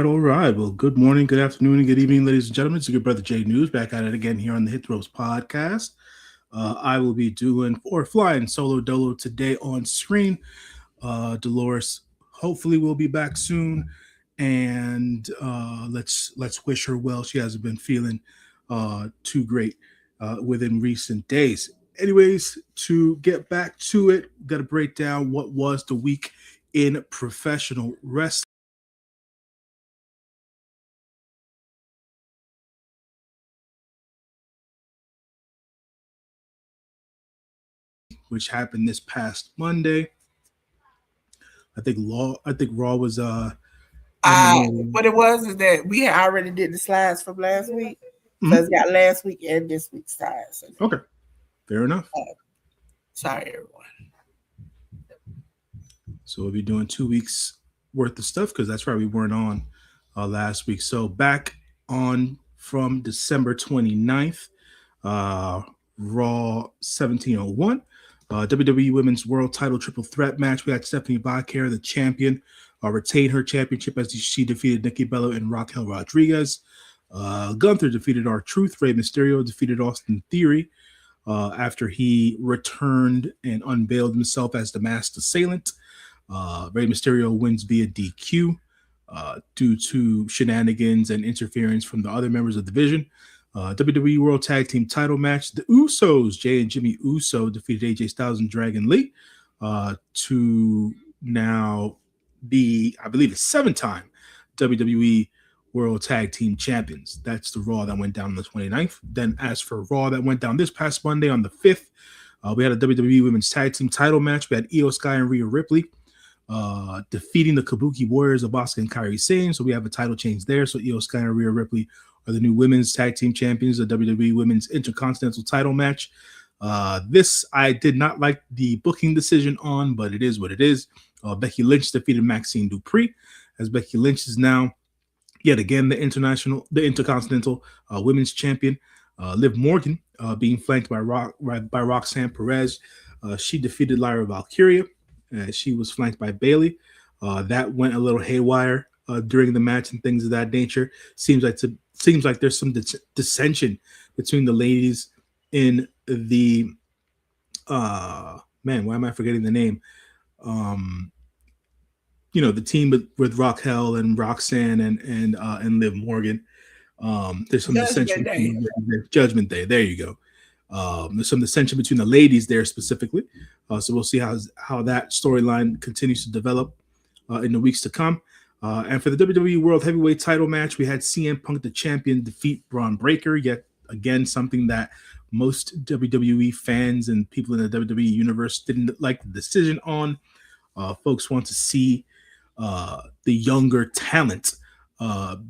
All right. Well, good morning, good afternoon, and good evening, ladies and gentlemen. It's your brother Jay News back at it again here on the Hit Throws podcast. I will be doing or flying solo dolo today on screen. Delores hopefully will be back soon, and let's wish her well. She hasn't been feeling too great within recent days. Anyways, to get back to it, got to break down what was the week in professional wrestling, which happened this past Monday. I think Raw was what it was is that we already did the slides from last week. So it's got last week and this week's slides. Okay. Fair enough. Sorry, everyone. So we'll be doing 2 weeks worth of stuff because that's right, we weren't on last week. So back on from December 29th, Raw 1701. WWE Women's World Title Triple Threat match. We had Stephanie Baker, the champion, retain her championship as she defeated Nikki Bella and Raquel Rodriguez. Gunther defeated R-Truth. Rey Mysterio defeated Austin Theory after he returned and unveiled himself as the masked assailant. Rey Mysterio wins via DQ due to shenanigans and interference from the other members of the division. WWE World Tag Team title match. The Usos, Jay and Jimmy Uso, defeated AJ Styles and Dragon Lee to now be, I believe, the 7-time WWE World Tag Team Champions. That's the Raw that went down on the 29th. Then as for Raw that went down this past Monday on the 5th, we had a WWE Women's Tag Team title match. We had Io Sky and Rhea Ripley defeating the Kabuki Warriors of Asuka and Kairi Sane. So we have a title change there. So Io Sky and Rhea Ripley are the new women's tag team champions of WWE Women's Intercontinental title match. This I did not like the booking decision on, but it is what it is. Becky Lynch defeated Maxine Dupree, as Becky Lynch is now yet again the Intercontinental Women's Champion. Liv Morgan being flanked by Roxanne Perez. She defeated Lyra Valkyria. She was flanked by Bayley. That went a little haywire during the match and things of that nature. Seems like there's some dissension between the ladies in the man, why am I forgetting the name? The team with Raquel and Roxanne and Liv Morgan. There's some dissension. Judgment Day. There you go. There's some dissension between the ladies there specifically. So we'll see how that storyline continues to develop in the weeks to come. And for the WWE World Heavyweight title match, we had CM Punk, the champion, defeat Braun Breaker. Yet again, something that most WWE fans and people in the WWE universe didn't like the decision on. Folks want to see the younger talent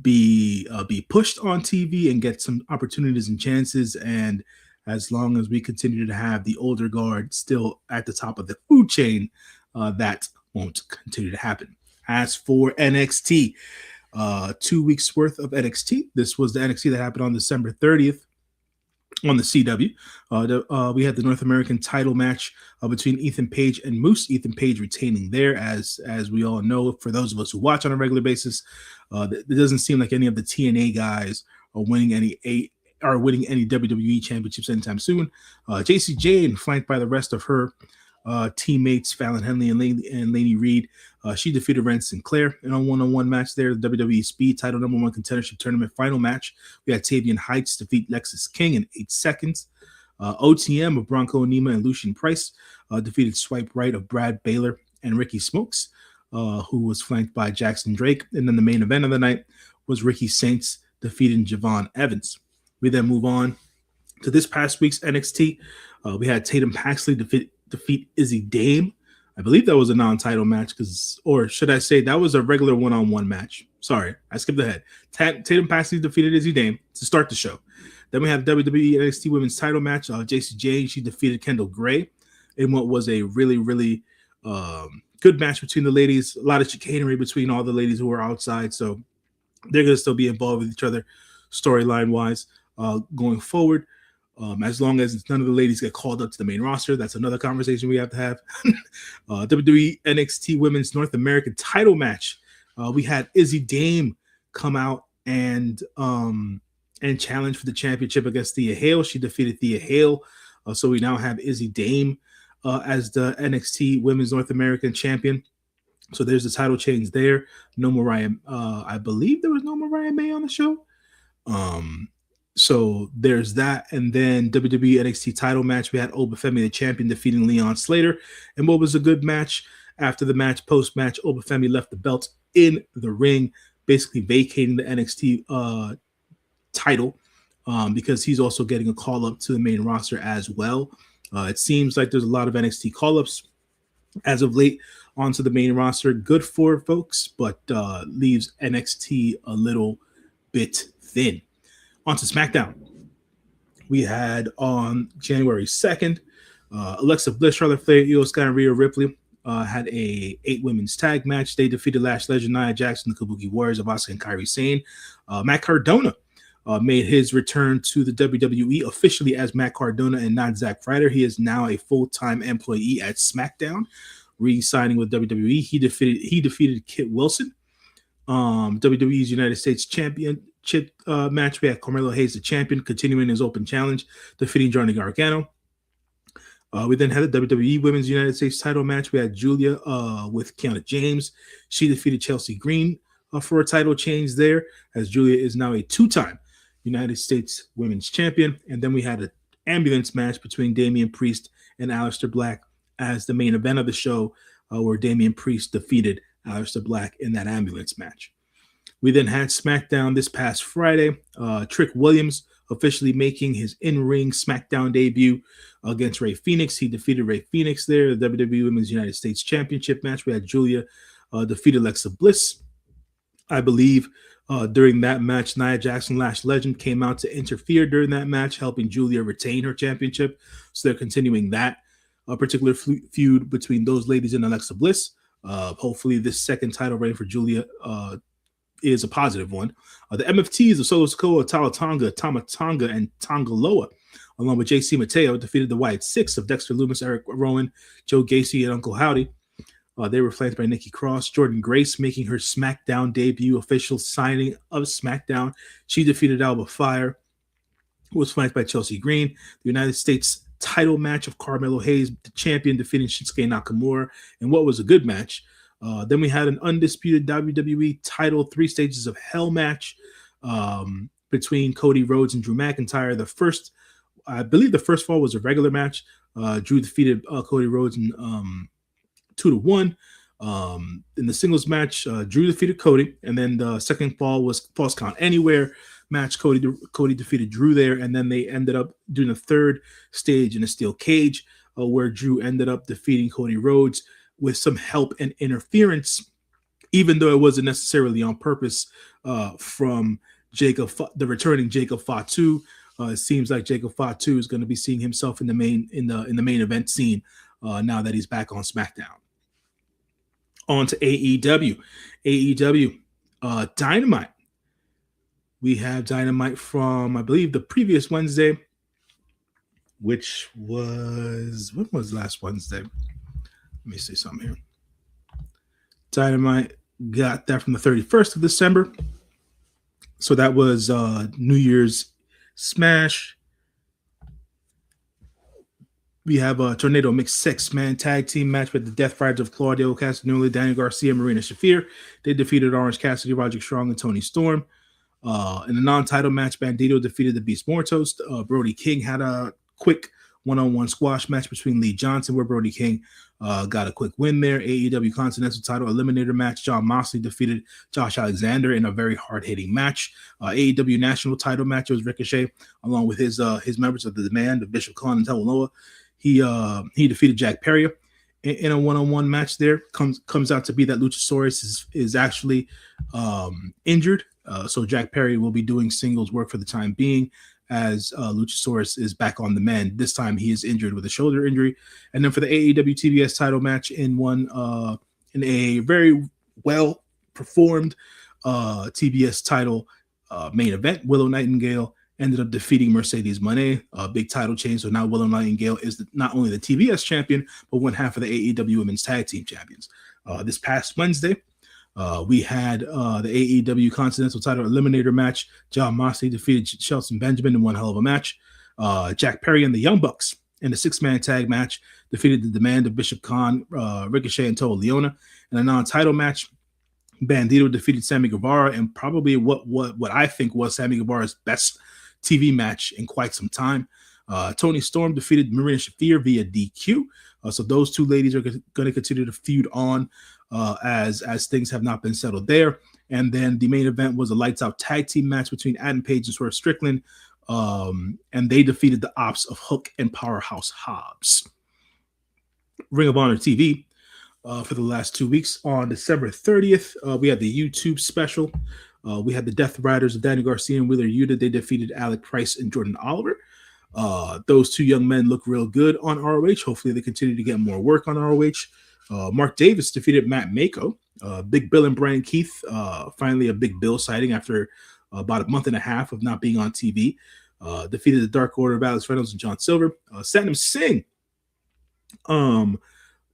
be pushed on TV and get some opportunities and chances. And as long as we continue to have the older guard still at the top of the food chain, that won't continue to happen. As for NXT, 2 weeks worth of NXT. This was the NXT that happened on December 30th on the CW. We had the North American title match between Ethan Page and Moose. Ethan Page retaining there, as we all know, for those of us who watch on a regular basis. It doesn't seem like any of the TNA guys are winning any WWE championships anytime soon. JC Jane, flanked by the rest of her teammates, Fallon Henley and Lainey Reed. She defeated Ren Sinclair in a one-on-one match there. The WWE Speed title number 1 contendership tournament final match. We had Tavian Heights defeat Lexis King in 8 seconds. OTM of Bronco Nima and Lucian Price defeated Swipe Right of Brad Baylor and Ricky Smokes, who was flanked by Jackson Drake. And then the main event of the night was Ricky Saints defeating Javon Evans. We then move on to this past week's NXT. We had Tatum Paxley defeat Izzy Dame I believe that was a non-title match or should I say that was a regular one-on-one match. Sorry, I skipped ahead. Tatum Paxley defeated Izzy Dame to start the show. Then we have WWE NXT Women's Title match. JC Jane, she defeated Kendall Gray in what was a really, really good match between the ladies. A lot of chicanery between all the ladies who were outside, so they're going to still be involved with each other storyline-wise going forward. As long as none of the ladies get called up to the main roster, that's another conversation we have to have. WWE NXT Women's North American Title match. We had Izzy Dame come out and challenge for the championship against Thea Hale. She defeated Thea Hale, so we now have Izzy Dame as the NXT Women's North American Champion. So there's the title change there. No Mariah. I believe there was no Mariah May on the show. So there's that. And then WWE NXT title match. We had Obafemi, the champion, defeating Leon Slater. And what was a good match? After the match, post-match, Obafemi left the belt in the ring, basically vacating the NXT title because he's also getting a call-up to the main roster as well. It seems like there's a lot of NXT call-ups as of late onto the main roster. Good for folks, but leaves NXT a little bit thin. On to SmackDown. We had on January 2nd, Alexa Bliss, Charlotte Flair, Io Sky, and Rhea Ripley had a 8 women's tag match. They defeated Lash Legend, Nia Jackson, the Kabuki Warriors of Asuka and Kairi Sane. Matt Cardona made his return to the WWE officially as Matt Cardona and not Zack Ryder. He is now a full-time employee at SmackDown, re-signing with WWE. He defeated Kit Wilson. WWE's United States Championship match. We had Carmelo Hayes, the champion, continuing his open challenge, defeating Johnny Gargano. We then had the WWE Women's United States title match. We had Julia with Kiana James. She defeated Chelsea Green for a title change there, as Julia is now a 2-time United States Women's Champion. And then we had an ambulance match between Damian Priest and Aleister Black as the main event of the show, where Damian Priest defeated Aleister Black in that ambulance match. We then had SmackDown this past Friday. Trick Williams officially making his in-ring SmackDown debut against Rey Fenix. He defeated Rey Fenix there, the WWE Women's United States Championship match. We had Julia defeat Alexa Bliss. I believe during that match, Nia Jackson, Lash Legend, came out to interfere during that match, helping Julia retain her championship. So they're continuing that particular feud between those ladies and Alexa Bliss. Hopefully this second title reign for Julia is a positive one. The MFTs of Solo Sikoa, Tama Tonga, and Tongaloa, along with JC Mateo, defeated the Wyatt Six of Dexter Lumis, Eric Rowan, Joe Gacy, and Uncle Howdy. They were flanked by Nikki Cross. Jordan Grace making her SmackDown debut, official signing of SmackDown. She defeated Alba Fire, who was flanked by Chelsea Green. The United States title match of Carmelo Hayes, the champion, defeating Shinsuke Nakamura in what was a good match. Then we had an undisputed WWE title 3 Stages of Hell match between Cody Rhodes and Drew McIntyre. I believe the first fall was a regular match. Drew defeated Cody Rhodes in 2-1. In the singles match, Drew defeated Cody, and then the second fall was Falls Count Anywhere match. Cody defeated Drew there, and then they ended up doing a third stage in a steel cage where Drew ended up defeating Cody Rhodes with some help and interference, even though it wasn't necessarily on purpose from the returning Jacob Fatu. It seems like Jacob Fatu is going to be seeing himself in the main event scene now that he's back on SmackDown. On to AEW. Dynamite. We have Dynamite from, I believe, the previous Wednesday, which was, when was last Wednesday? Let me see something here. Dynamite got that from the 31st of December. So that was New Year's Smash. We have a Tornado Mixed 6-man tag team match with the Death Riders of Claudio Castagnoli, Daniel Garcia, Marina Shafir. They defeated Orange Cassidy, Roderick Strong, and Tony Storm. In the non-title match, Bandito defeated the Beast Mortos. Brody King had a quick one-on-one squash match between Lee Johnson, where Brody King got a quick win there. AEW Continental title eliminator match. John Moxley defeated Josh Alexander in a very hard-hitting match. AEW national title match was Ricochet, along with his members of the Demand, the Bishop Khan and Tawanoa. He defeated Jack Perry in a one-on-one match there. Comes out to be that Luchasaurus is actually injured. So Jack Perry will be doing singles work for the time being, as Luchasaurus is back on the mend. This time he is injured with a shoulder injury. And then for the AEW TBS title match in a very well performed TBS title main event, Willow Nightingale ended up defeating Mercedes Moné, a big title change. So now Willow Nightingale is not only the TBS champion, but one half of the AEW Women's Tag Team Champions. This past Wednesday, we had the AEW Continental Title Eliminator match. John Moxley defeated Shelton Benjamin in one hell of a match. Jack Perry and the Young Bucks in a six-man tag match defeated the Demand of Bishop Khan, Ricochet, and Toa Leona. In a non-title match, Bandito defeated Sammy Guevara in probably what I think was Sammy Guevara's best TV match in quite some time. Toni Storm defeated Marina Shafir via DQ. So those two ladies are going to continue to feud on as things have not been settled there. And then the main event was a lights out tag team match between Adam Page and Swerve Strickland. And they defeated the Ops of Hook and Powerhouse Hobbs. Ring of Honor TV for the last 2 weeks. On December 30th, we had the YouTube special. We had the Death Riders of Danny Garcia and Wheeler Yuta. They defeated Alec Price and Jordan Oliver. Those two young men look real good on ROH. Hopefully they continue to get more work on ROH. Mark Davis defeated Matt Mako. Big Bill and Brian Keith, finally a Big Bill sighting after about a month and a half of not being on TV. Defeated the Dark Order of Alex Reynolds and John Silver. Satnam Singh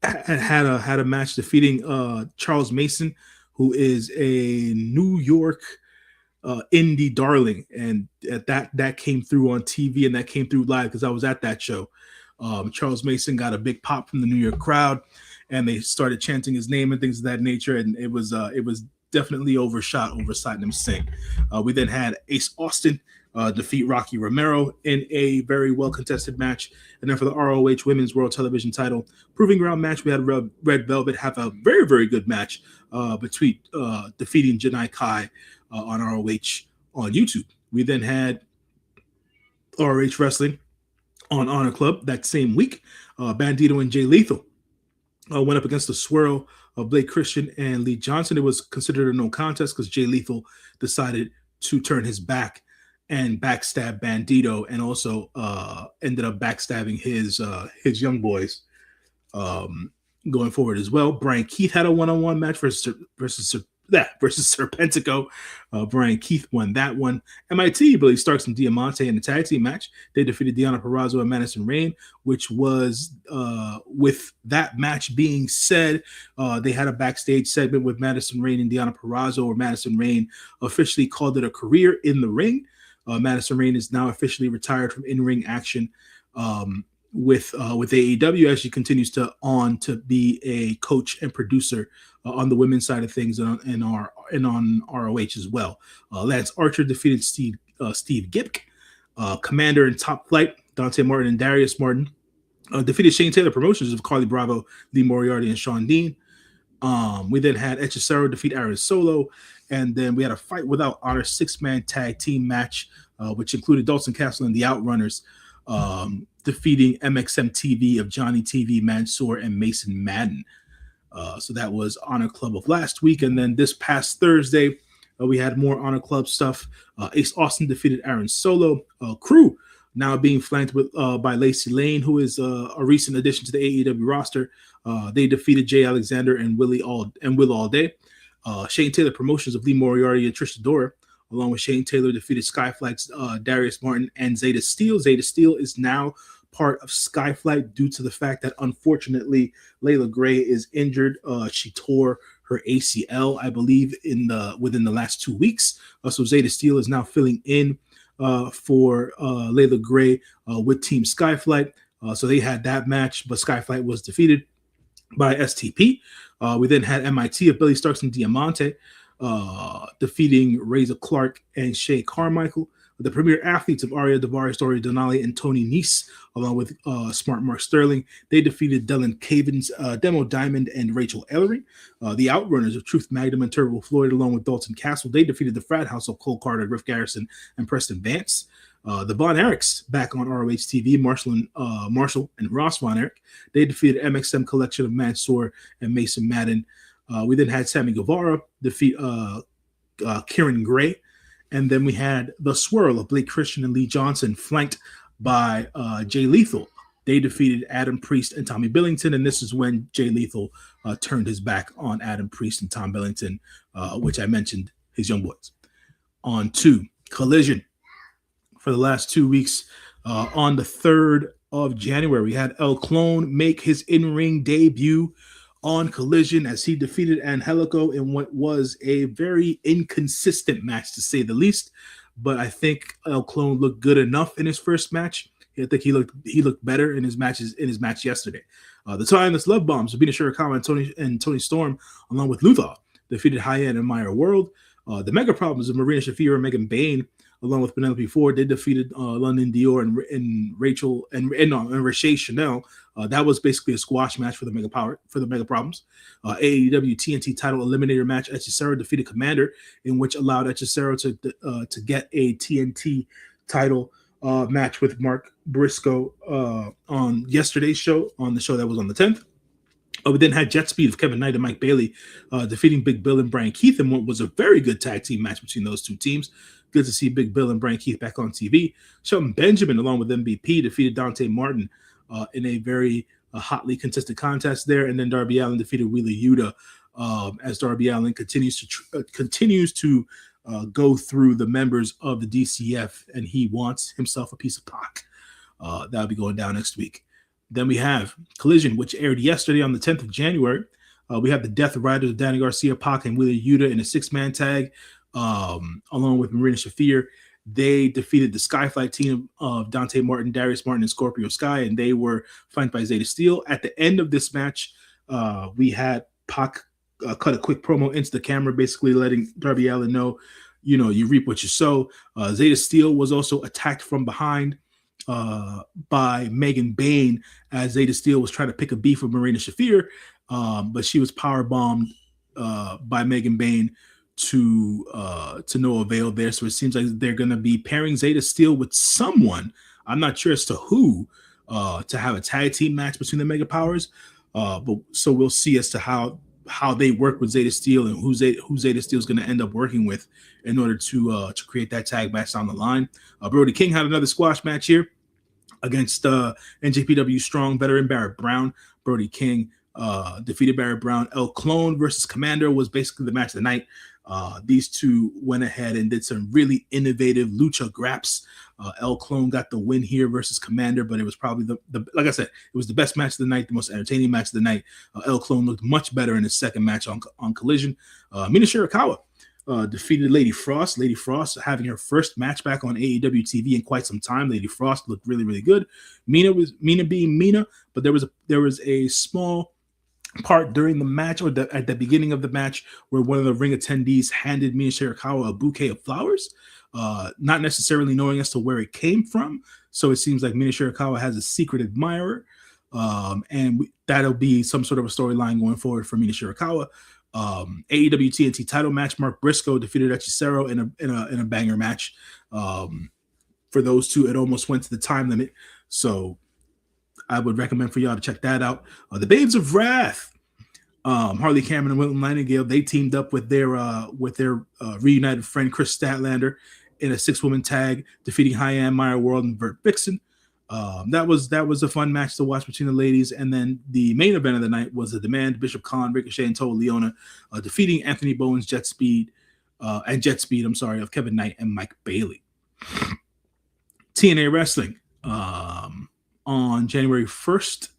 had a match defeating Charles Mason, who is a New York indie darling, and that came through on TV and that came through live because I was at that show. Charles Mason got a big pop from the New York crowd, and they started chanting his name and things of that nature, and it was definitely overshot over Satnam Singh. We then had Ace Austin defeat Rocky Romero in a very well contested match, and then for the ROH Women's World Television Title Proving Ground match, we had Red Velvet have a very, very good match between defeating Janai Kai on ROH on YouTube. We then had ROH Wrestling on Honor Club that same week. Bandito and Jay Lethal went up against the Swirl of Blake Christian and Lee Johnson. It was considered a no contest because Jay Lethal decided to turn his back and backstab Bandito, and also ended up backstabbing his young boys going forward as well. Brian Keith had a one-on-one match versus Serpentico. Brian Keith won that one. MIT, Billy Starks and Diamante in a tag team match. They defeated Deonna Purrazzo and Madison Rayne, which was, with that match being said, they had a backstage segment with Madison Rayne and Deonna Purrazzo, where Madison Rayne officially called it a career in the ring. Madison Rayne is now officially retired from in-ring action with AEW, as she continues to be a coach and producer on the women's side of things and on ROH as well. Lance Archer defeated Steve Gipk. Commander and Top Flight, Dante Martin and Darius Martin, defeated Shane Taylor Promotions of Carly Bravo, Lee Moriarty, and Sean Dean. We then had Hechicero defeat Aaron Solo, and then we had a Fight Without Honor 6-man tag team match, which included Dalton Castle and the Outrunners, defeating MXM TV of Johnny TV, Mansoor, and Mason Madden. So that was Honor Club of last week. And then this past Thursday, we had more Honor Club stuff. Ace Austin defeated Aaron Solo. Crew now being flanked by Lacey Lane, who is a recent addition to the AEW roster. They defeated Jay Alexander and Will All Day. Shane Taylor Promotions of Lee Moriarty and Trish Adora, along with Shane Taylor, defeated Skyflight's Darius Martin and Zeta Steel. Zeta Steel is now part of Skyflight due to the fact that, unfortunately, Layla Gray is injured. She tore her ACL, I believe, within the last 2 weeks. So Zeta Steel is now filling in for Layla Gray with Team Skyflight. So they had that match, but Skyflight was defeated by STP. We then had MIT of Billy Starks and Diamante defeating Razor Clark and Shay Carmichael. The premier athletes of Aria Davari, Story Donali, and Tony Nese, along with Smart Mark Sterling, they defeated Dylan Cavens, Demo Diamond, and Rachel Ellery. The Outrunners of Truth Magnum and Turbo Floyd, along with Dalton Castle, they defeated the Frat House of Cole Carter, Griff Garrison, and Preston Vance. The Von Erichs back on ROH TV, Marshall and Ross Von Erich. They defeated MXM Collection of Mansoor and Mason Madden. We then had Sammy Guevara defeat Kieran Gray. And then we had the Swirl of Blake Christian and Lee Johnson, flanked by Jay Lethal. They defeated Adam Priest and Tommy Billington, and this is when Jay Lethal turned his back on Adam Priest and Tom Billington, which I mentioned, his young boys. On to Collision. For the last 2 weeks, on the 3rd of January, we had El Clone make his in-ring debut on Collision as he defeated Angelico in what was a very inconsistent match, to say the least. But I think El Clone looked good enough in his first match. I think he looked better in his match yesterday. The Timeless Love Bombs, Sabina Shirakawa and Tony Storm, along with Luthor, defeated High-End and Meyer World. The Mega Problems of Marina Shafir and Megan Bain, along with Penelope Ford, they defeated London Dior and Rachel and Rashay Chanel. That was basically a squash match for the Mega Problems. AEW TNT title eliminator match. Hechicero defeated Commander, in which allowed Hechicero to get a TNT title match with Mark Briscoe on yesterday's show, on the show that was on the 10th. We then had Jet Speed of Kevin Knight and Mike Bailey defeating Big Bill and Brian Keith in what was a very good tag team match between those two teams. Good to see Big Bill and Brian Keith back on TV. Shelton Benjamin, along with MVP, defeated Dante Martin in a very hotly contested contest there. And then Darby Allin defeated Wheeler Yuta as Darby Allin continues to go through the members of the DCF, and he wants himself a piece of Pac. That'll be going down next week. Then we have Collision, which aired yesterday on the 10th of January. We have the Death Riders of Danny Garcia, Pac, and Wheeler Yuta in a 6-man tag, along with Marina Shafir. They defeated the Skyflight team of Dante Martin, Darius Martin, and Scorpio Sky, and they were flanked by Zeta Steel. At the end of this match, we had Pac cut a quick promo into the camera, basically letting Darby Allin know, you reap what you sow. Zeta Steel was also attacked from behind by Megan Bain as Zeta Steel was trying to pick a beef with Marina Shafir, but she was power bombed by Megan Bain to no avail there. So it seems like they're going to be pairing Zeta Steel with someone, I'm not sure as to who, to have a tag team match between the Mega Powers. But so we'll see as to how they work with Zeta Steel and who Zeta Steel is going to end up working with in order to create that tag match down the line. Brody King had another squash match here against NJPW strong veteran Barrett Brown. Brody King defeated Barrett Brown. El Clone versus Commander was basically the match of the night. These two went ahead and did some really innovative lucha graps. El Clone got the win here versus Commander, but it was probably the like I said, it was the best match of the night, the most entertaining match of the night. El Clone looked much better in his second match on Collision. Mina Shirakawa defeated Lady Frost. Lady Frost having her first match back on AEW TV in quite some time. Lady Frost looked really, really good. Mina being Mina, but there was a small part during the match, or at the beginning of the match, where one of the ring attendees handed Mina Shirakawa a bouquet of flowers, not necessarily knowing as to where it came from. So it seems like Mina Shirakawa has a secret admirer, and that'll be some sort of a storyline going forward for Mina Shirakawa. AEW TNT title match, Mark Briscoe defeated Hechicero in a banger match. For those two, it almost went to the time limit, so I would recommend for y'all to check that out. The Babes of Wrath, Harley Cameron and Wilton Nightingale, they teamed up with their reunited friend Chris Statlander in a 6-woman tag, defeating High-End, Maya World, and Vert Vixen. That was a fun match to watch between the ladies. And then the main event of the night was The Demand, Bishop Khan, Ricochet, and Toa Leona defeating Anthony Bowen's Jet Speed of Kevin Knight and Mike Bailey. TNA Wrestling. On January 1st,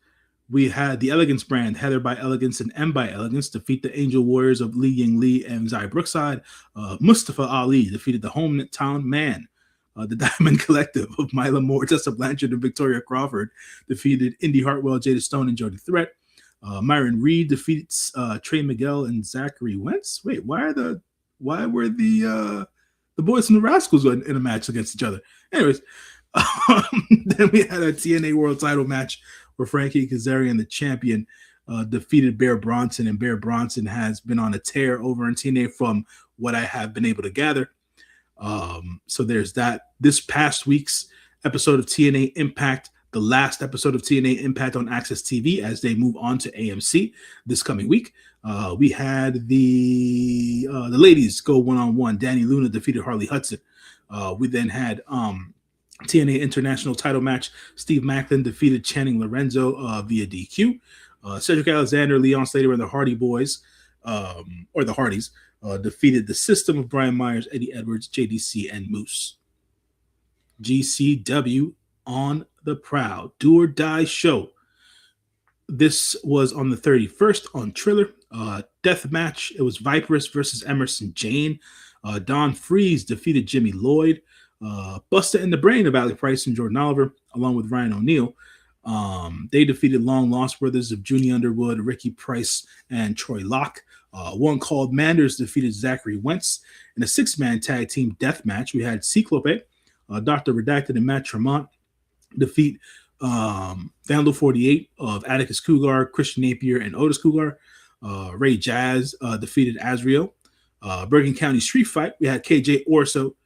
we had the Elegance brand, Heather by Elegance and M by Elegance, defeat the Angel Warriors of Li Ying Lee and Zai Brookside. Mustafa Ali defeated the Hometown Man. The Diamond Collective of Mila Moore, Tessa Blanchard, and Victoria Crawford defeated Indy Hartwell, Jada Stone, and Jody Threat. Myron Reed defeats Trey Miguel and Zachary Wentz. Wait, why were the Boys from the Rascals in a match against each other? Anyways, then we had a TNA World Title match where Frankie Kazarian, the champion, defeated Bear Bronson, and Bear Bronson has been on a tear over in TNA from what I have been able to gather. So there's that. This past week's episode of TNA Impact, the last episode of TNA Impact on Access TV as they move on to AMC this coming week. We had the ladies go one-on-one. Danny Luna defeated Harley Hudson. We then had TNA International title match. Steve Macklin defeated Channing Lorenzo via DQ. Cedric Alexander, Leon Slater, and the Hardy Boys, or the Hardys, defeated the System of Brian Myers, Eddie Edwards, JDC, and Moose. GCW on the prowl. Do or die show. This was on the 31st on Triller. Death match. It was Viperous versus Emerson Jane. Don Freeze defeated Jimmy Lloyd. Busta and the Brain of Alec Price and Jordan Oliver, along with Ryan O'Neal. They defeated long lost brothers of Junie Underwood, Ricky Price, and Troy Locke. One called Manders defeated Zachary Wentz. In a 6-man tag team death match, we had Cyclope, Dr. Redacted, and Matt Tremont defeat Vandal 48 of Atticus Cougar, Christian Napier, and Otis Cougar. Ray Jazz defeated Azrael. Bergen County Street Fight, we had KJ Orso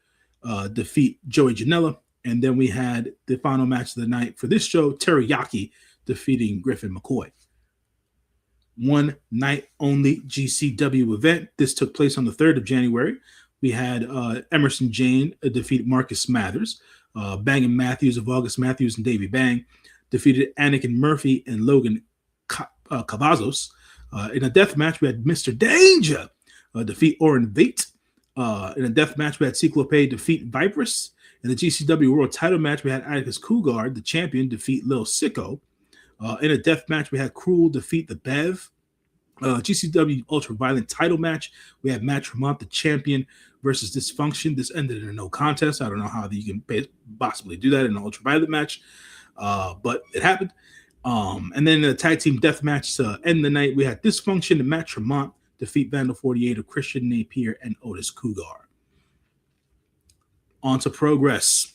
defeat Joey Janela. And then we had the final match of the night for this show, Teriyaki defeating Griffin McCoy. One night only GCW event. This took place on the 3rd of January. We had Emerson Jane defeat Marcus Mathers. Bang and Matthews of August Matthews and Davey Bang defeated Anakin Murphy and Logan Cavazos. In a death match, we had Mr. Danger defeat Oren Vate. In a death match, we had Cyclope defeat Viperous. In the GCW World Title match, we had Atticus Cougar, the champion, defeat Lil Sicko. In a death match, we had Cruel defeat the Bev. GCW Ultra Violent title match, we had Matt Tremont, the champion, versus Dysfunction. This ended in a no contest. I don't know how you can possibly do that in an Ultra Violent match, but it happened. And then in the tag team death match to end the night, we had Dysfunction and Matt Tremont defeat Vandal 48 of Christian Napier and Otis Cougar. On to Progress.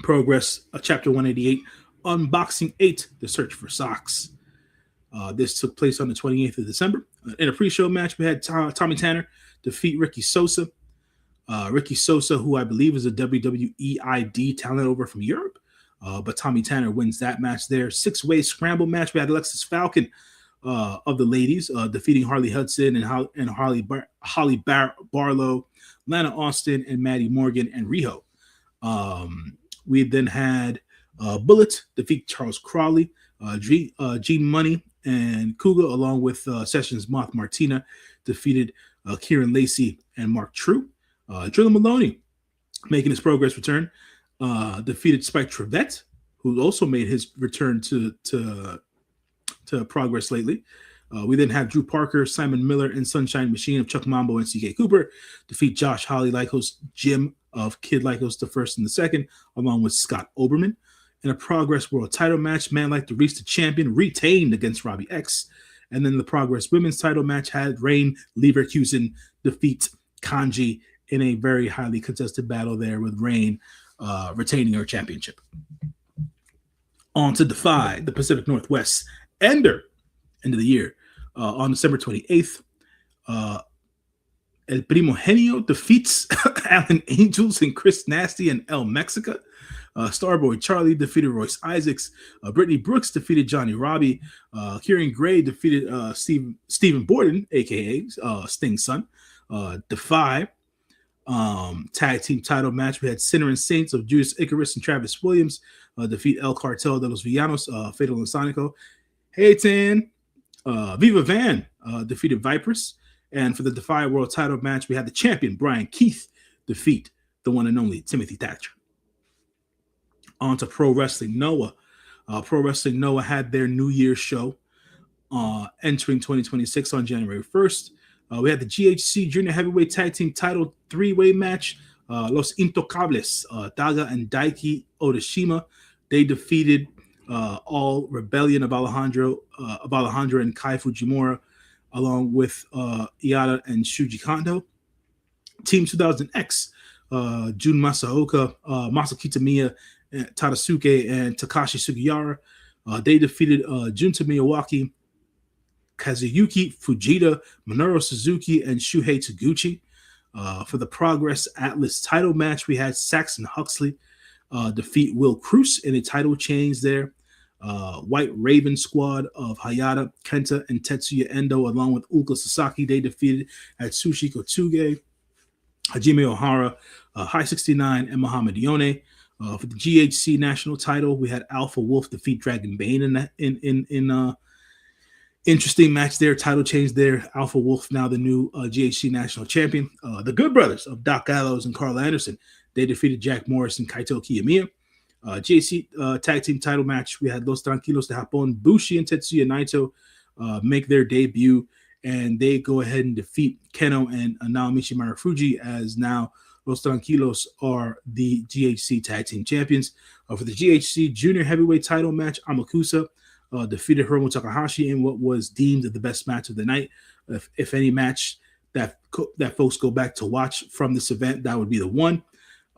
Progress, Chapter 188, Unboxing 8, The Search for Socks. This took place on the 28th of December. In a pre-show match, we had Tommy Tanner defeat Ricky Sosa. Ricky Sosa, who I believe is a WWE ID talent over from Europe. But Tommy Tanner wins that match there. 6-way scramble match. We had Alexis Falcon of the ladies defeating Harley Hudson and Holly Barlow, Lana Austin, and Maddie Morgan and Riho. We then had Bullet defeat Charles Crawley, Gene Money, and Kuga, along with Sessions Moth Martina, defeated Kieran Lacey and Mark True. Drilla Maloney, making his Progress return, defeated Spike Trevette, who also made his return to Progress lately. We then have Drew Parker, Simon Miller, and Sunshine Machine of Chuck Mambo and CK Cooper defeat Josh Holly, Lycos, Jim of Kid Lycos, the first and the second, along with Scott Oberman. In a Progress World title match, Man Like the Reese, the champion, retained against Robbie X. And then the Progress Women's title match had Rain Leverkusen defeat Kanji in a very highly contested battle there, with Rain retaining her championship. On to Defy, the Pacific Northwest Ender, end of the year. On December 28th, El Primogenio defeats Alan Angels and Chris Nasty and El Mexica. Starboy Charlie defeated Royce Isaacs. Brittany Brooks defeated Johnny Robbie. Kieran Gray defeated Stephen Borden, a.k.a. Sting's son. Defy tag team title match. We had Sinner and Saints of Judas Icarus and Travis Williams defeat El Cartel de los Villanos, Fatal and Sonico. Hayton, Viva Van defeated Vipers. And for the Defy World title match, we had the champion, Brian Keith, defeat the one and only Timothy Thatcher. On to Pro Wrestling Noah. Pro Wrestling Noah had their New Year's show entering 2026 on January 1st. We had the GHC Junior Heavyweight Tag Team Title 3-way match. Los Intocables, Daga and Daiki Odashima. They defeated All Rebellion of Alejandro and Kai Fujimura, along with Iada and Shuji Kondo. Team 2000X, Jun Masaoka, Masakita Miya, Tadasuke, and Takashi Sugiyara. They defeated Junta Miyawaki, Kazuyuki Fujita, Minoru Suzuki, and Shuhei Taguchi. For the Progress Atlas title match, we had Saxon Huxley defeat Will Cruz in a title change there. White Raven squad of Hayata, Kenta, and Tetsuya Endo, along with Uka Sasaki, they defeated Atsushi Kotuge, Hajime Ohara, High 69, and Muhammad Yone. For the GHC national title, we had Alpha Wolf defeat Dragon Bane in interesting match there. Title change there. Alpha Wolf now the new GHC national champion. The Good Brothers of Doc Gallows and Carl Anderson, they defeated Jack Morris and Kaito Kiyomiya. GHC tag team title match, we had Los Tranquilos de Japón, Bushi and Tetsuya Naito make their debut, and they go ahead and defeat Keno and Naomichi Marufuji, as now Los Tranquilos are the GHC tag team champions. For the GHC junior heavyweight title match, Amakusa defeated Hiromu Takahashi in what was deemed the best match of the night. If any match that folks go back to watch from this event, that would be the one.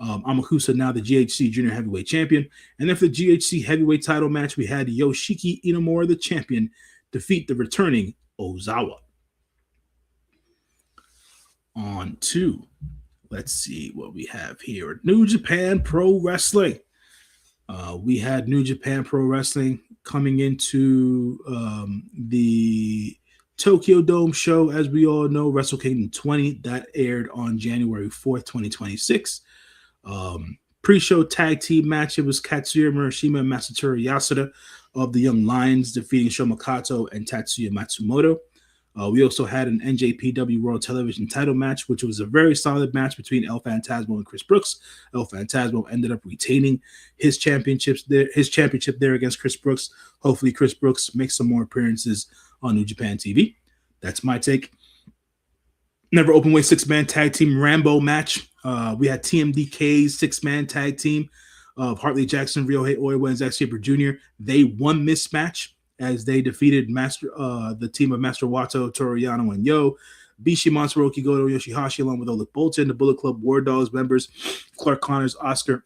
Amakusa now the GHC junior heavyweight champion. And then for the GHC heavyweight title match, we had Yoshiki Inamura, the champion, defeat the returning Ozawa. On to, let's see what we have here. New Japan Pro Wrestling. We had New Japan Pro Wrestling coming into the Tokyo Dome show. As we all know, Wrestle Kingdom 20, that aired on January 4th, 2026. Pre-show tag team match, it was Katsuya Murashima and Masatori Yasuda of the Young Lions defeating Shoma Kato and Tatsuya Matsumoto. We also had an NJPW World Television title match, which was a very solid match between El Phantasmo and Chris Brooks. El Phantasmo ended up retaining his championship there against Chris Brooks. Hopefully Chris Brooks makes some more appearances on New Japan TV. That's my take. Never Openweight six-man tag team Rambo match. We had TMDK's six-man tag team of Hartley Jackson, Ryohei Oiwa, and Zack Sabre Jr. They won this match as they defeated the team of Master Wato, Toru Yano, and Yo, Bishi, Masaroki Goto, Yoshihashi, along with Oleg Bolton, the Bullet Club War Dogs members, Clark Connors, Oscar,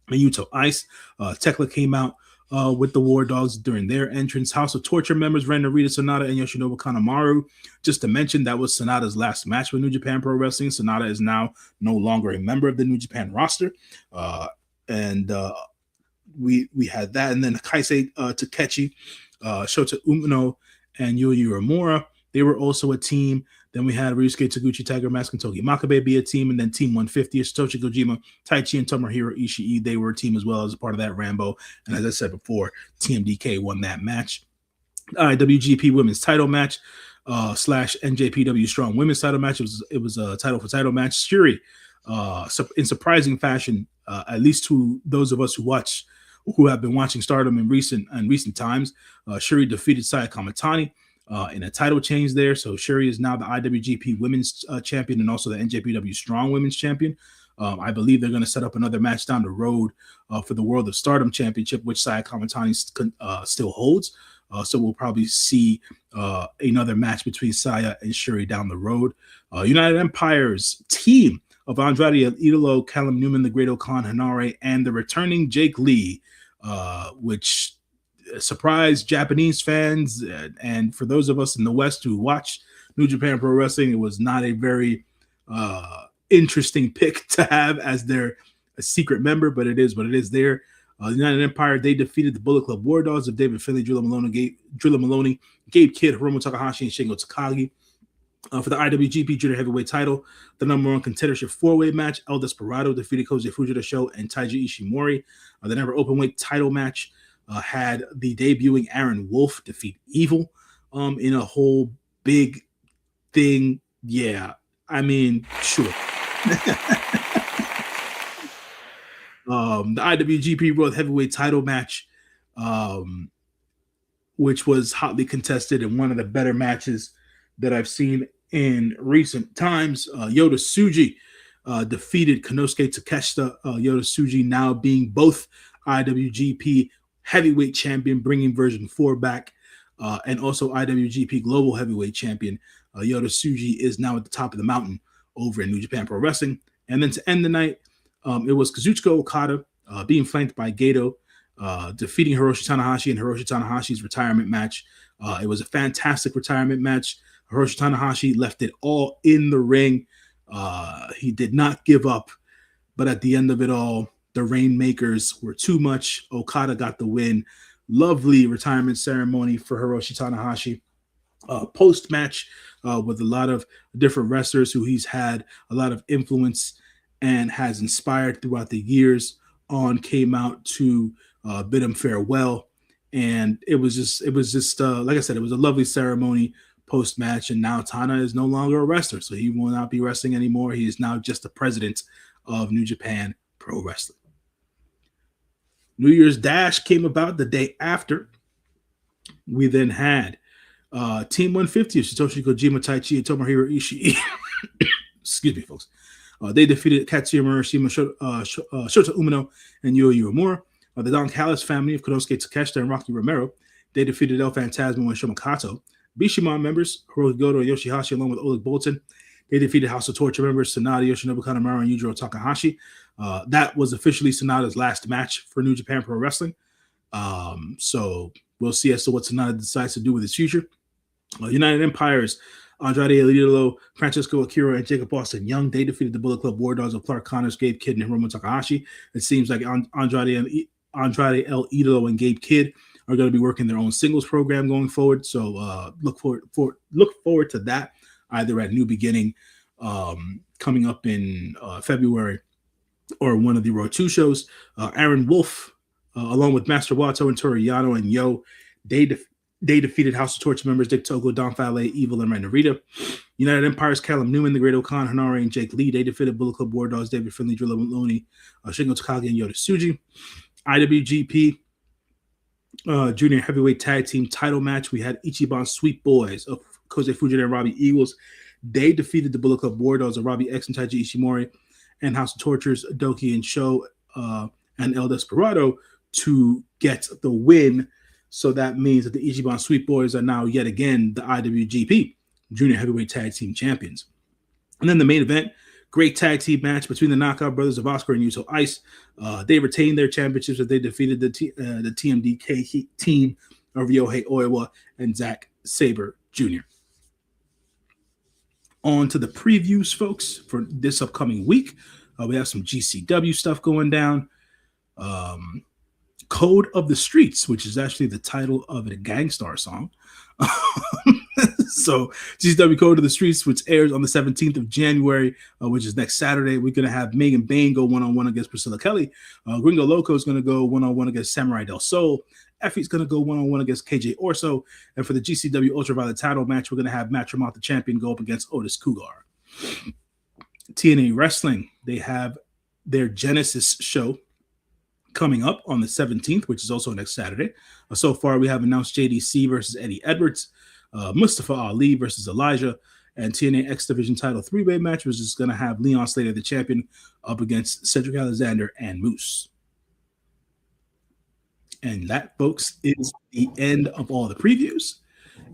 and Yuto Ice. Tekla came out with the War Dogs during their entrance. House of Torture members Ren Narita Sonata and Yoshinobu Kanemaru. Just to mention, that was Sonata's last match with New Japan Pro Wrestling. Sonata is now no longer a member of the New Japan roster. We had that. And then Kaisei Takechi, Shota Umino, and Yuya Uemura. They were also a team. Then we had Ryusuke Taguchi, Tiger Mask, and Togi Makabe be a team. And then Team 150, Satoshi Kojima, Taichi, and Tomohiro Ishii. They were a team as well as a part of that Rambo. And as I said before, TMDK won that match. IWGP Women's title match / NJPW Strong Women's title match. It was a title for title match. Shuri, in surprising fashion, at least to those of us who have been watching Stardom in recent times, Shuri defeated Saya Kamatani in a title change there. So Shuri is now the IWGP Women's Champion and also the NJPW Strong Women's Champion. I believe they're going to set up another match down the road for the World of Stardom Championship, which Saya Kamatani still holds. So we'll probably see another match between Saya and Shuri down the road. United Empire's team of Andrade Idolo, Callum Newman, the Great Okan Hanare, and the returning Jake Lee, which surprised Japanese fans. And for those of us in the West who watch New Japan Pro Wrestling, it was not a very interesting pick to have as their secret member, but it is what it is there. United Empire, they defeated the Bullet Club War Dogs of David Finlay, Drilla Maloney, Gabe Kidd, Hiromu Takahashi, and Shingo Takagi. For the IWGP Junior Heavyweight title, the number one contendership four-way match, El Desperado defeated Koji Fujita Sho and Taiji Ishimori. The Never Openweight title match had the debuting Aaron Wolf defeat Evil in a whole big thing. Yeah, I mean, sure. The IWGP World Heavyweight title match, which was hotly contested and one of the better matches that I've seen in recent times. Yota Tsuji defeated Konosuke Takeshita. Yota Tsuji now being both IWGP Heavyweight Champion, bringing version 4 back, and also IWGP Global Heavyweight Champion. Yota Tsuji is now at the top of the mountain over in New Japan Pro Wrestling. And then to end the night, it was Kazuchika Okada being flanked by Gedo, defeating Hiroshi Tanahashi in Hiroshi Tanahashi's retirement match. It was a fantastic retirement match. Hiroshi Tanahashi left it all in the ring. He did not give up, but at the end of it all, the Rainmakers were too much. Okada got the win. Lovely retirement ceremony for Hiroshi Tanahashi. Post-match with a lot of different wrestlers who he's had a lot of influence and has inspired throughout the years on came out to bid him farewell. And it was just like I said, it was a lovely ceremony post-match. And now Tana is no longer a wrestler, so he will not be wrestling anymore. He is now just the president of New Japan Pro Wrestling. New Year's Dash came about the day after. We then had Team 150 of Satoshi Kojima, Taichi, and Tomohiro Ishii. Excuse me, folks. They defeated Katsuya Murashima, Shota Umino, and Yuya Uemura. The Don Callis family of Konosuke Takeshita and Rocky Romero. They defeated El Phantasmo and Shoma Kato. Bishamon members, Hiroki Goto and Yoshihashi, along with Oleg Bolton. They defeated House of Torture members Sanada, Yoshinobu Kanemaru, and Yujiro Takahashi. That was officially Sanada's last match for New Japan Pro Wrestling. So we'll see as to what Sanada decides to do with his future. United Empires, Andrade El Idolo, Francesco Akira, and Jacob Austin Young. They defeated the Bullet Club War Dogs of Clark Connors, Gabe Kidd, and Hiromu Takahashi. It seems like Andrade El Idolo and Gabe Kidd are going to be working their own singles program going forward. So look forward to that either at New Beginning coming up in February or one of the Raw 2 shows. Aaron Wolf, along with Master Wato and Toru Yano and Yo, they defeated House of Torture members Dick Togo, Don Fale, Evil, and Ren Narita. United Empires, Callum Newman, The Great Okan, Hanare, and Jake Lee. They defeated Bullet Club War Dogs, David Finley, Drilla Maloney, Shingo Takagi, and Yota Tsuji. IWGP Junior Heavyweight Tag Team title match. We had Ichiban Sweet Boys of Kosei Fujita and Robbie Eagles. They defeated the Bullet Club War Dogs of Robbie X and Taiji Ishimori and House of Tortures, Doki and Sho and El Desperado to get the win. So that means that the Ichiban Sweet Boys are now yet again the IWGP Junior Heavyweight Tag Team Champions. And then the main event, great tag team match between the Knockout Brothers of Oscar and Yuto Ice. They retained their championships as they defeated the TMDK team of Ryohei Oiwa and Zack Sabre Jr. On to the previews, folks, for this upcoming week. We have some GCW stuff going down. Code of the Streets, which is actually the title of a Gangstar song. So GCW Code of the Streets, which airs on the 17th of January, which is next Saturday. We're going to have Megan Bain go one-on-one against Priscilla Kelly. Gringo Loco is going to go one-on-one against Samurai Del Sol. Effie's going to go one-on-one against KJ Orso. And for the GCW Ultraviolet title match, we're going to have Matt Tremont, the champion, go up against Otis Cougar. TNA Wrestling, they have their Genesis show coming up on the 17th, which is also next Saturday. So far, we have announced JDC versus Eddie Edwards, Mustafa Ali versus Elijah, and TNA X Division title 3-way match, which is going to have Leon Slater, the champion, up against Cedric Alexander and Moose. And that, folks, is the end of all the previews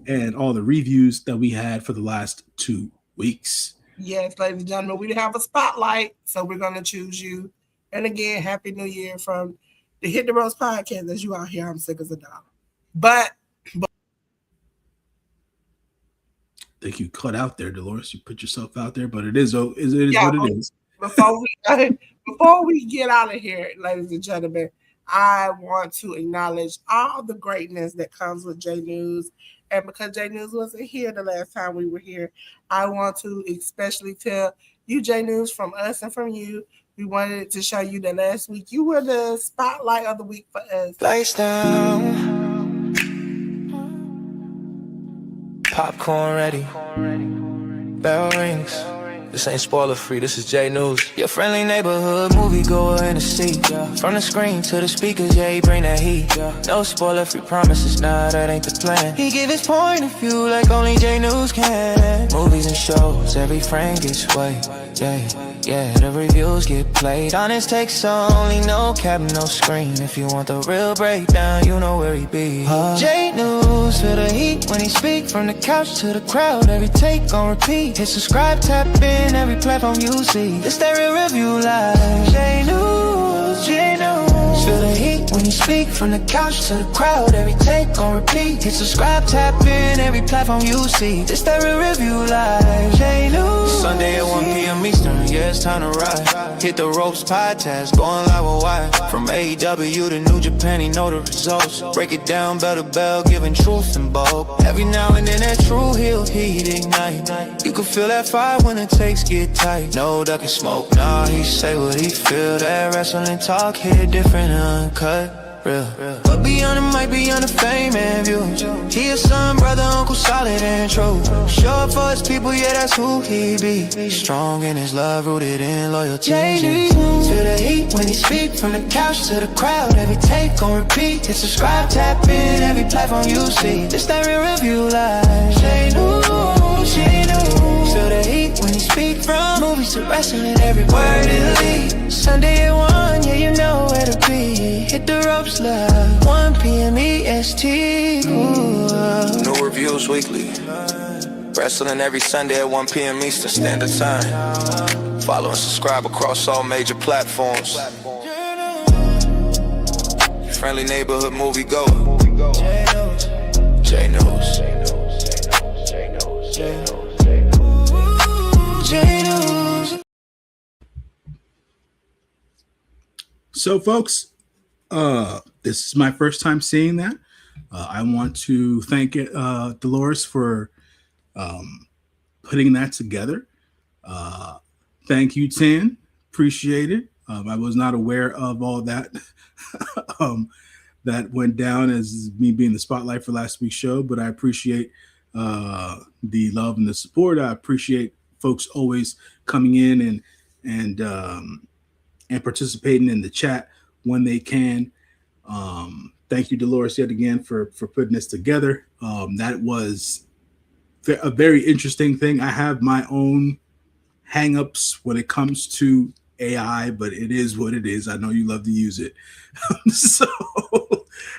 and all the reviews that we had for the last 2 weeks. Yes, ladies and gentlemen, we have a spotlight, so we're going to choose you. And again, Happy New Year from the Hit the Roast podcast. As you out here, I'm sick as a dog. But I think you cut out there, Delores. You put yourself out there, but it is what it is. Before we get out of here, ladies and gentlemen, I want to acknowledge all the greatness that comes with J News. And because J News wasn't here the last time we were here, I want to especially tell you, J News, from us and from you, we wanted to show you that last week you were the spotlight of the week for us. Lights down, popcorn ready, bell rings. This ain't spoiler free, this is J News. Your friendly neighborhood movie goer in the seat. From the screen to the speakers, yeah, he bring that heat. No spoiler free promises, nah, that ain't the plan. He give his point of view like only J News can. Movies and shows, every frame gets way. Yeah, the reviews get played. Honest takes so only no cap, no screen. If you want the real breakdown, you know where he be. J News, feel the heat when he speak. From the couch to the crowd, every take on repeat. Hit subscribe, tap in, every platform you see. It's that real review live. J News, J News. Feel the heat when you speak. From the couch to the crowd, every take on repeat. Hit subscribe, tap in, every platform you see. It's that real review live. J News. Sunday at 1 p.m. it's time to ride. Hit the ropes podcast, going live worldwide. From AEW to New Japan, he know the results. Break it down bell to bell, giving truth and bulk. Every now and then that true heel heat ignite. You can feel that fire when the takes get tight. No ducking smoke, nah, he say what he feel. That wrestling talk hit different and uncut. Real. But beyond the mic, beyond the fame and views, he a son, brother, uncle, solid and true. Show up for his people, yeah, that's who he be. Strong in his love, rooted in loyalty. Feel the heat when he speak, from the couch to the crowd. Every take on repeat, hit subscribe, tap in, every platform you see. This that real review live. Jay News. Feel the heat when he speak, from movies to wrestling, every word it lead. Sunday at 1, yeah, you know where to be. Hit the ropes live, 1 p.m. EST. Ooh. New reviews weekly. Wrestling every Sunday at 1 p.m. Eastern Standard Time. Follow and subscribe across all major platforms. Friendly neighborhood movie goer. J News. So, folks, this is my first time seeing that. I want to thank Delores for putting that together. Thank you, Tan. Appreciate it. I was not aware of all that that went down as me being the spotlight for last week's show, but I appreciate the love and the support. I appreciate folks always coming in and participating in the chat when they can. Thank you, Delores, yet again for putting this together. That was a very interesting thing. I have my own hangups when it comes to AI, but it is what it is. I know you love to use it, so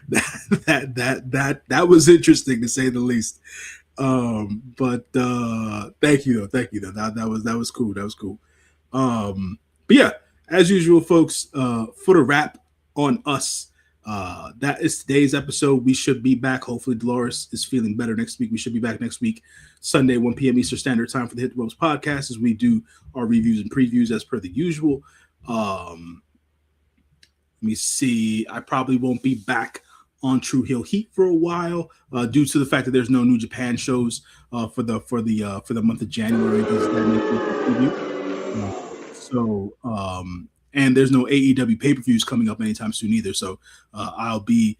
that was interesting to say the least. But thank you though. That was cool. That was cool. But yeah, as usual, folks, for the wrap on us, that is today's episode. We should be back. Hopefully Delores is feeling better next week. We should be back next week, Sunday, 1 p.m. Eastern Standard Time, for the Hit the Ropes podcast, as we do our reviews and previews as per the usual. Let me see. I probably won't be back on True Heel Heat for a while, due to the fact that there's no New Japan shows for the month of January. And there's no AEW pay-per-views coming up anytime soon either. So I'll be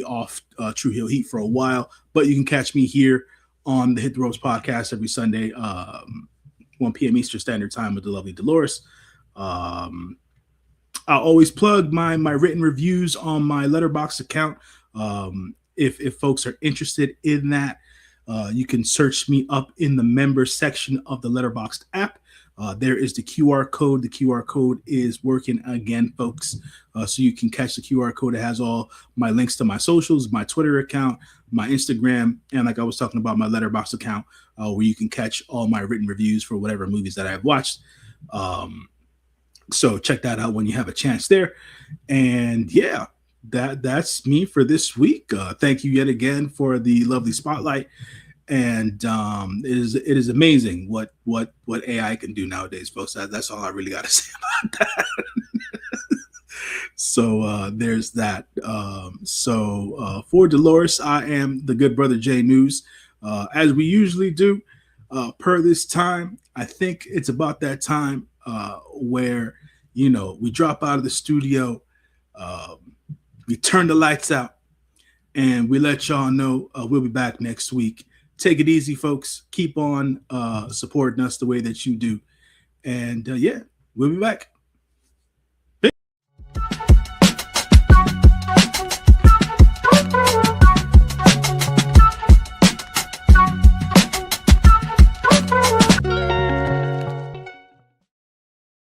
off True Heel Heat for a while, but you can catch me here on the Hit the Ropes podcast every Sunday, 1 p.m. Eastern Standard Time with the lovely Delores. I'll always plug my written reviews on my Letterboxd account. If folks are interested in that, you can search me up in the members section of the Letterboxd app. There is the QR code. The QR code is working again, folks. So you can catch the QR code. It has all my links to my socials, my Twitter account, my Instagram, and like I was talking about, my Letterboxd account, where you can catch all my written reviews for whatever movies that I've watched. So check that out when you have a chance there. And yeah, that's me for this week. Thank you yet again for the lovely spotlight. And it is amazing what AI can do nowadays, folks. That's all I really got to say about that. So there's that. So for Delores, I am the good brother J News. As we usually do, per this time, I think it's about that time where, we drop out of the studio, we turn the lights out, and we let y'all know we'll be back next week. Take it easy, folks. Keep on supporting us the way that you do. And yeah, we'll be back.